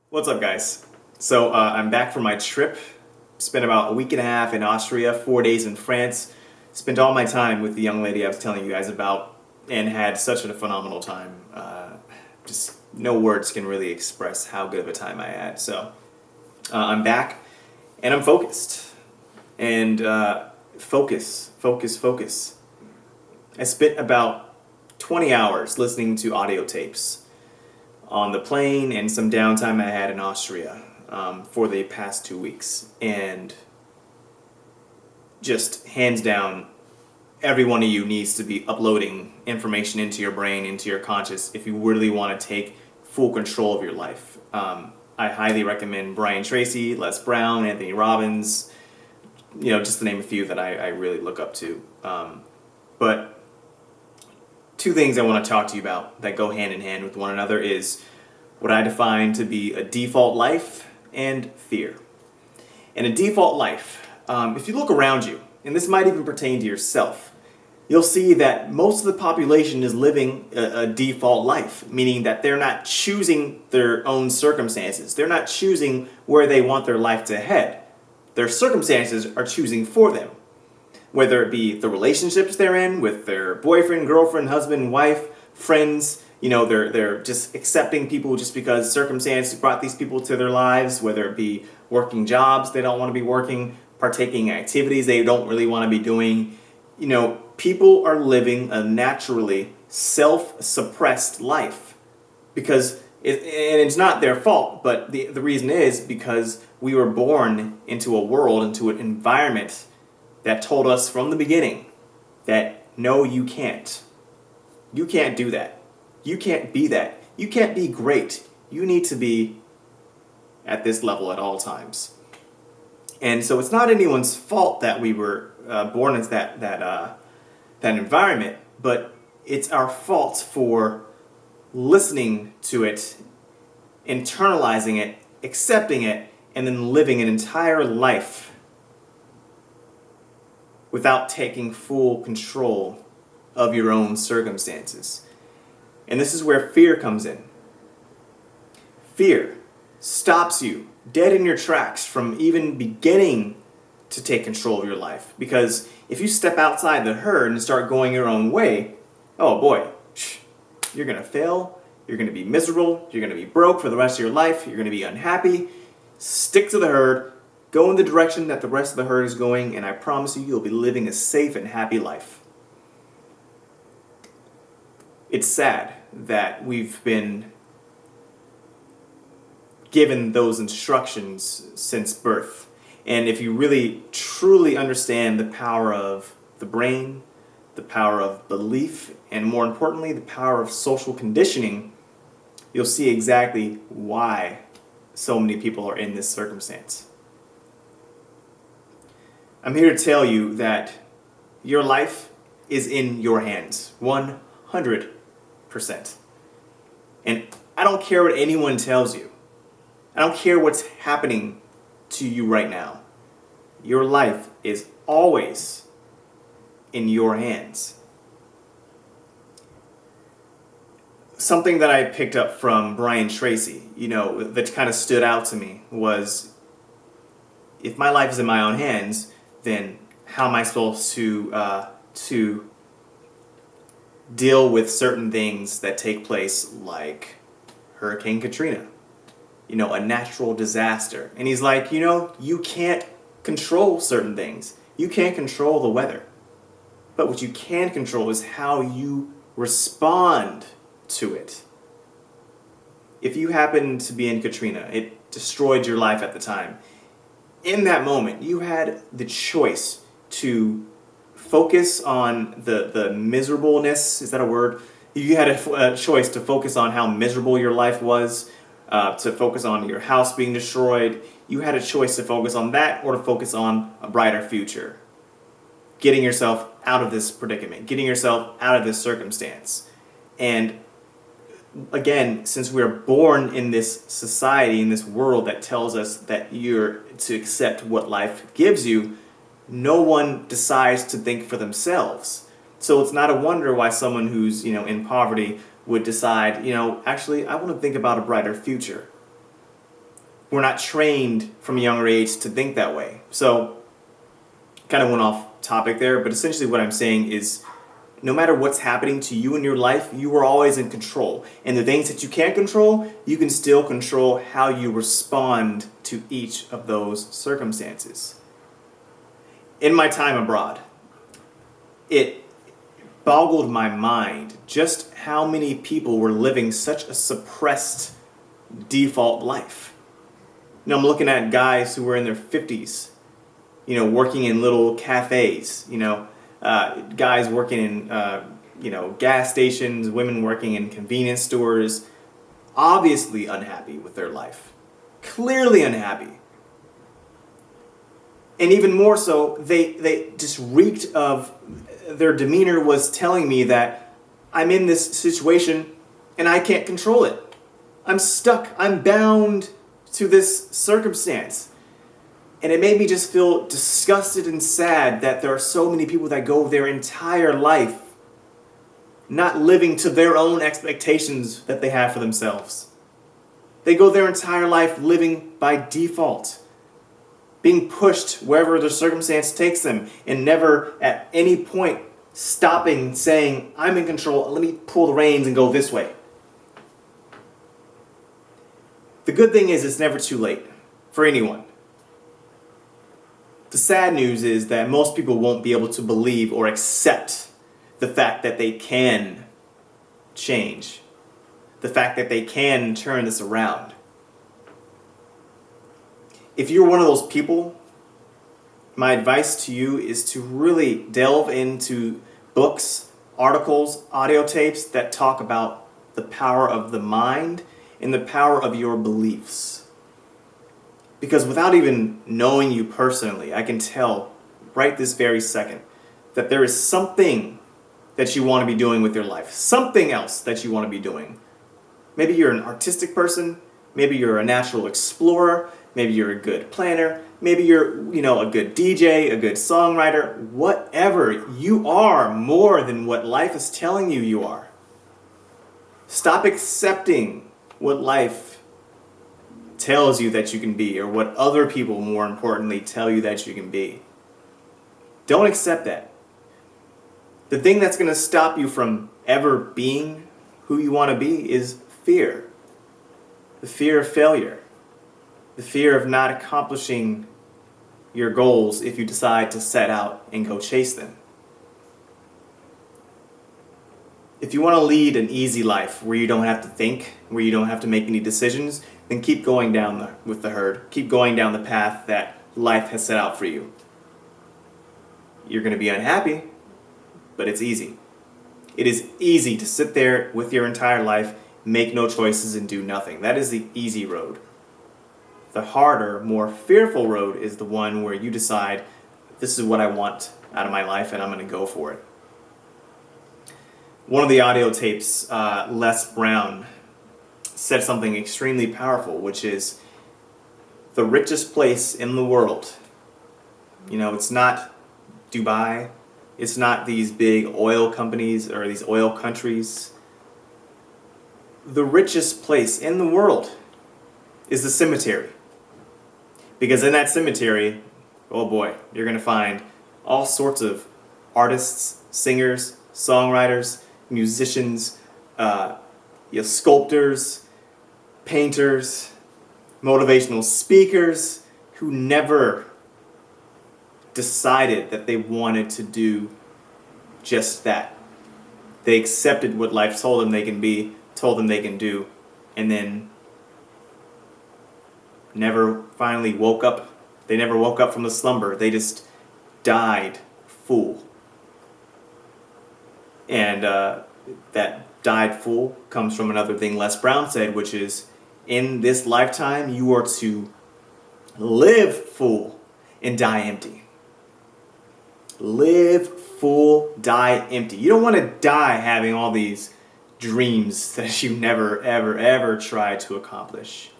What's up, guys? So I'm back from my trip. Spent about a week and a half in Austria, 4 days in France. Spent all my time with the young lady I was telling you guys about, and had such a phenomenal time. Just no words can really express how good of a time I had. So I'm back, and I'm focused. And focus. I spent about 20 hours listening to audio tapes on the plane and some downtime I had in Austria for the past 2 weeks. And just hands down, every one of you needs to be uploading information into your brain, into your conscious, if you really want to take full control of your life. I highly recommend Brian Tracy, Les Brown, Anthony Robbins, just to name a few that I really look up to. But two things I want to talk to you about that go hand in hand with one another is what I define to be a default life and fear. And a default life, if you look around you, and this might even pertain to yourself, you'll see that most of the population is living a default life, meaning that they're not choosing their own circumstances. They're not choosing where they want their life to head. Their circumstances are choosing for them. Whether it be the relationships they're in with their boyfriend, girlfriend, husband, wife, friends, they're just accepting people just because circumstance brought these people to their lives, whether it be working jobs they don't want to be working, partaking in activities they don't really want to be doing. People are living a naturally self-suppressed life because it's not their fault, but the reason is because we were born into a world, into an environment that told us from the beginning that no, you can't. You can't do that. You can't be that. You can't be great. You need to be at this level at all times. And so it's not anyone's fault that we were born into that environment, but it's our fault for listening to it, internalizing it, accepting it, and then living an entire life without taking full control of your own circumstances. And this is where fear comes in. Fear stops you dead in your tracks from even beginning to take control of your life. Because if you step outside the herd and start going your own way, oh boy, you're going to fail, you're going to be miserable, you're going to be broke for the rest of your life, you're going to be unhappy. Stick to the herd, go in the direction that the rest of the herd is going, and I promise you, you'll be living a safe and happy life. It's sad that we've been given those instructions since birth. And if you really, truly understand the power of the brain, the power of belief, and more importantly, the power of social conditioning, you'll see exactly why so many people are in this circumstance. I'm here to tell you that your life is in your hands, 100%. And I don't care what anyone tells you. I don't care what's happening to you right now. Your life is always in your hands. Something that I picked up from Brian Tracy, that kind of stood out to me was, if my life is in my own hands, then how am I supposed to deal with certain things that take place, like Hurricane Katrina, a natural disaster? And he's like, you can't control certain things. You can't control the weather. But what you can control is how you respond to it. If you happen to be in Katrina, it destroyed your life at the time. In that moment, you had the choice to focus on the miserableness. Is that a word? You had a choice to focus on how miserable your life was, to focus on your house being destroyed. You had a choice to focus on that or to focus on a brighter future. Getting yourself out of this predicament, getting yourself out of this circumstance. And again, since we're born in this society, in this world that tells us that you're to accept what life gives you, no one decides to think for themselves. So it's not a wonder why someone who's, in poverty would decide, actually, I want to think about a brighter future. We're not trained from a younger age to think that way. So, kind of went off topic there, but essentially what I'm saying is no matter what's happening to you in your life, you are always in control. And the things that you can't control, you can still control how you respond to each of those circumstances. In my time abroad, it boggled my mind just how many people were living such a suppressed default life. You know, I'm looking at guys who were in their 50s, working in little cafes, guys working in, gas stations, women working in convenience stores, obviously unhappy with their life, clearly unhappy. And even more so, they just reeked of, their demeanor was telling me that I'm in this situation and I can't control it. I'm stuck. I'm bound to this circumstance. And it made me just feel disgusted and sad that there are so many people that go their entire life not living to their own expectations that they have for themselves. They go their entire life living by default, being pushed wherever the circumstance takes them, and never at any point stopping, saying, I'm in control, let me pull the reins and go this way. The good thing is it's never too late for anyone. The sad news is that most people won't be able to believe or accept the fact that they can change, the fact that they can turn this around. If you're one of those people, my advice to you is to really delve into books, articles, audio tapes that talk about the power of the mind and the power of your beliefs. Because without even knowing you personally, I can tell right this very second that there is something that you want to be doing with your life, something else that you want to be doing. Maybe you're an artistic person, maybe you're a natural explorer, maybe you're a good planner, maybe you're, a good DJ, a good songwriter, whatever. You are more than what life is telling you you are. Stop accepting what life tells you that you can be, or what other people, more importantly, tell you that you can be. Don't accept that. The thing that's going to stop you from ever being who you want to be is fear. The fear of failure. The fear of not accomplishing your goals if you decide to set out and go chase them. If you want to lead an easy life where you don't have to think, where you don't have to make any decisions, then keep going down with the herd. Keep going down the path that life has set out for you. You're going to be unhappy, but it's easy. It is easy to sit there with your entire life, make no choices, and do nothing. That is the easy road. The harder, more fearful road is the one where you decide, this is what I want out of my life, and I'm going to go for it. One of the audio tapes, Les Brown, said something extremely powerful, which is the richest place in the world. It's not Dubai. It's not these big oil companies or these oil countries. The richest place in the world is the cemetery. Because in that cemetery, oh boy, you're going to find all sorts of artists, singers, songwriters, musicians, sculptors, painters, motivational speakers who never decided that they wanted to do just that. They accepted what life told them they can be, told them they can do, and then never finally woke up. They never woke up from the slumber. They just died full. And that died full comes from another thing Les Brown said, which is, in this lifetime, you are to live full and die empty. Live full, die empty. You don't want to die having all these dreams that you never, ever, ever tried to accomplish.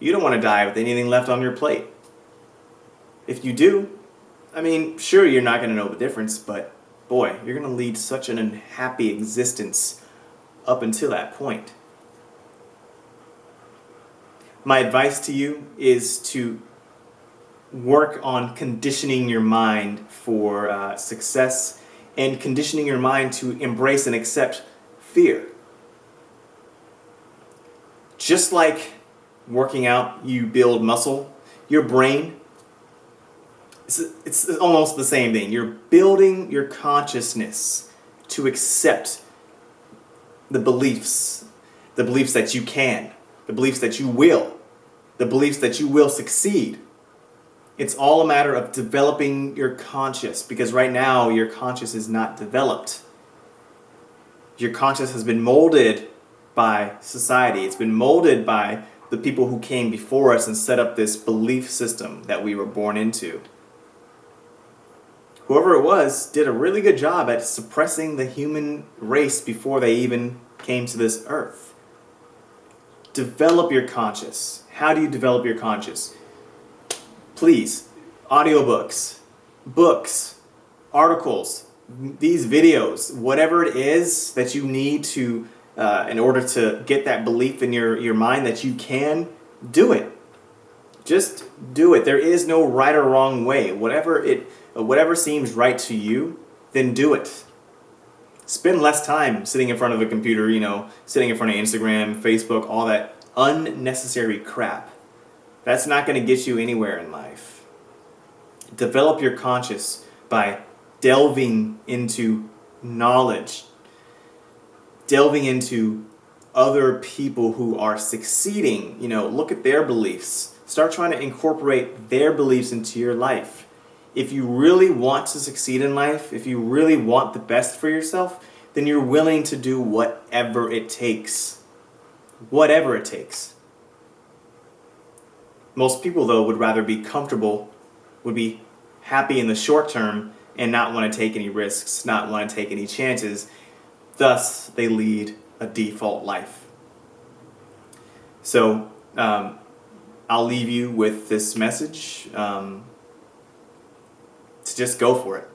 You don't want to die with anything left on your plate. If you do, sure, you're not going to know the difference, but boy, you're going to lead such an unhappy existence up until that point. my advice to you is to work on conditioning your mind for success and conditioning your mind to embrace and accept fear. Just like working out, you build muscle, your brain, it's almost the same thing. You're building your consciousness to accept the beliefs that you can, the beliefs that you will, the beliefs that you will succeed. It's all a matter of developing your conscious, because right now your conscious is not developed. Your conscious has been molded by society. It's been molded by the people who came before us and set up this belief system that we were born into. Whoever it was did a really good job at suppressing the human race before they even came to this earth. Develop your conscious. How do you develop your conscious? Please, audiobooks, books, articles, these videos, whatever it is that you need to, in order to get that belief in your mind that you can, do it. Just do it. There is no right or wrong way. Whatever seems right to you, then do it. Spend less time sitting in front of a computer, sitting in front of Instagram, Facebook, all that unnecessary crap. That's not going to get you anywhere in life. Develop your conscious by delving into knowledge, delving into other people who are succeeding. Look at their beliefs. Start trying to incorporate their beliefs into your life. If you really want to succeed in life, if you really want the best for yourself, then you're willing to do whatever it takes. Whatever it takes. Most people, though, would rather be comfortable, would be happy in the short term, and not want to take any risks, not want to take any chances. Thus, they lead a default life. So, I'll leave you with this message to just go for it.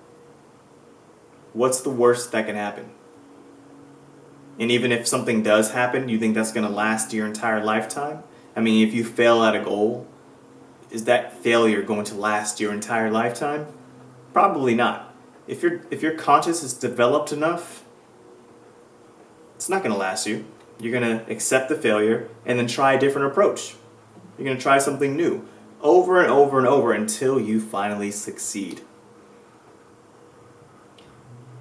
What's the worst that can happen? And even if something does happen, you think that's going to last your entire lifetime? If you fail at a goal, is that failure going to last your entire lifetime? Probably not. If your conscious is developed enough, it's not going to last you. You're going to accept the failure and then try a different approach. You're going to try something new over and over and over until you finally succeed.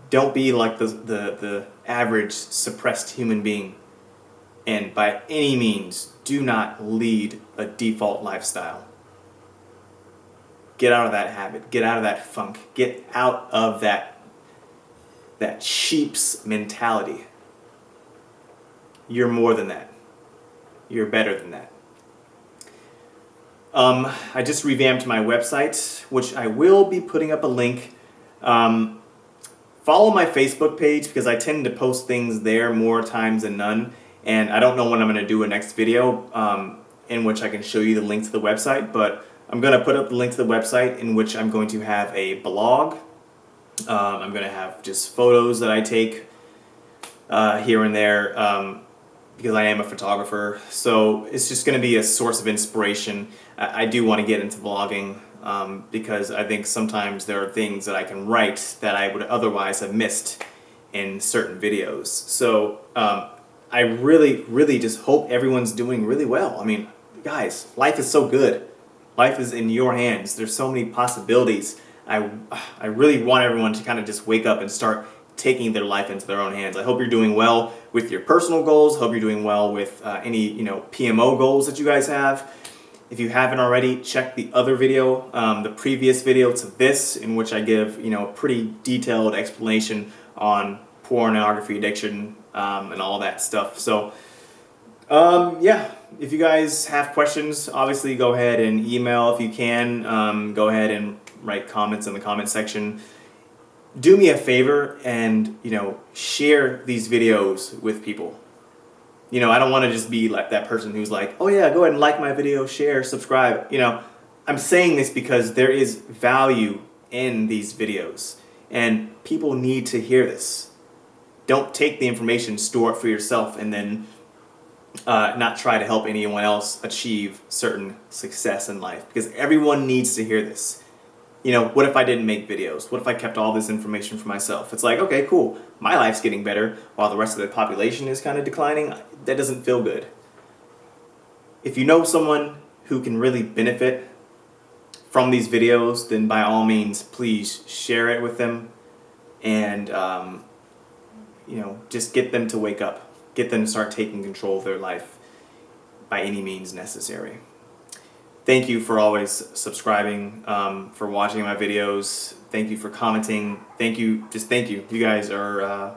Don't be like the average suppressed human being. And by any means, do not lead a default lifestyle. Get out of that habit. Get out of that funk. Get out of that sheep's mentality. You're more than that. You're better than that. I just revamped my website, which I will be putting up a link. Follow my Facebook page because I tend to post things there more times than none. And I don't know when I'm going to do a next video in which I can show you the link to the website, but I'm going to put up the link to the website in which I'm going to have a blog. I'm going to have just photos that I take here and there because I am a photographer. So it's just going to be a source of inspiration. I do want to get into vlogging because I think sometimes there are things that I can write that I would otherwise have missed in certain videos. So I really, really just hope everyone's doing really well. Guys, life is so good. Life is in your hands. There's so many possibilities. I really want everyone to kind of just wake up and start taking their life into their own hands. I hope you're doing well with your personal goals. Hope you're doing well with any PMO goals that you guys have. If you haven't already, check the other video, the previous video to this, in which I give a pretty detailed explanation on pornography addiction and all that stuff. So yeah, if you guys have questions, obviously go ahead and email if you can. Go ahead and write comments in the comment section. Do me a favor and share these videos with people. I don't want to just be like that person who's like, oh yeah, go ahead and like my video, share, subscribe. I'm saying this because there is value in these videos and people need to hear this. Don't take the information, store it for yourself, and then not try to help anyone else achieve certain success in life, because everyone needs to hear this. You know, what if I didn't make videos? What if I kept all this information for myself? It's like, okay, cool, my life's getting better while the rest of the population is kind of declining. That doesn't feel good. If you know someone who can really benefit from these videos, then by all means, please share it with them, and you know, just get them to wake up, get them to start taking control of their life by any means necessary. Thank you for always subscribing, for watching my videos. Thank you for commenting. Thank you. Just thank you. You guys are